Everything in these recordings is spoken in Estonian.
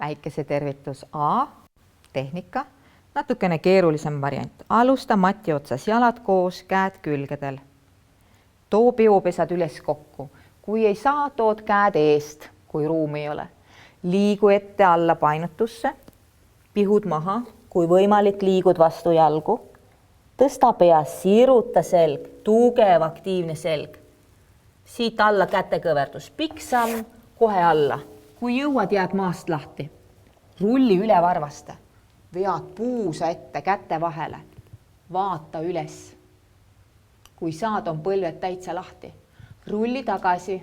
väikese tervitus A, tehnika, natukene keerulisem variant. Alusta mati otsas, jalad koos, käed külgedel. Too peopesad üles kokku. Kui ei saa, tood käed eest, kui ruumi ei ole. Liigu ette alla painutusse, pihud maha, kui võimalik, liigud vastu jalgu. Tõsta pea, siruta selg, tugev, aktiivne selg. Siit alla kätekõverdus, pikk samm, kohe alla. Kui jõuad, jääd maast lahti. Rulli üle varvaste. Vead puusa ette käte vahele. Vaata üles. Kui saad, on põlved täitsa lahti. Rulli tagasi.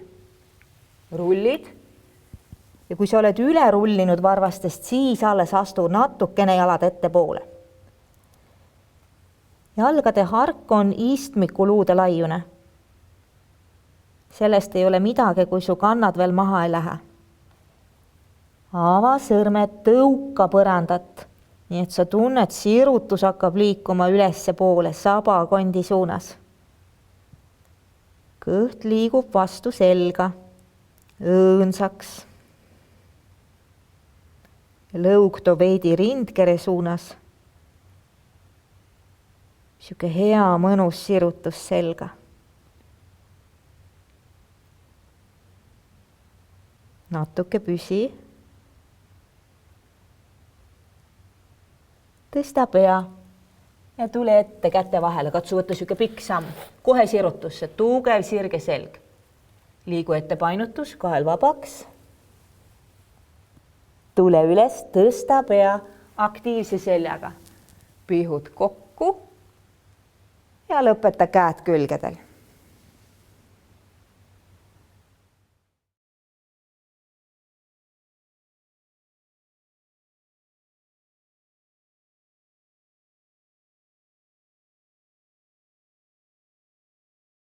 Rullid. Ja kui sa oled üle rullinud varvastest, siis alles astu natukene jalad ette poole. Jalgade hark on istmikuluude laiune. Sellest ei ole midagi, kui su kannad veel maha ei lähe. Ava sõrmed, tõuka põrandat, nii et sa tunned, sirutus hakkab liikuma ülesse poole sabakondi suunas. Kõht liigub vastu selga, õõnsaks. Lõug too veidi rindkere suunas. Siuke hea mõnus sirutus selga. Natuke püsi. Tõsta pea ja tule ette käte vahele. Katsu võtta siuke pikk samm. Kohe sirutusse, tugev sirge selg. Liigu ette painutus, kahel vabaks. Tule üles, tõsta pea aktiivse seljaga. Pihud kokku ja lõpeta käed külgedel.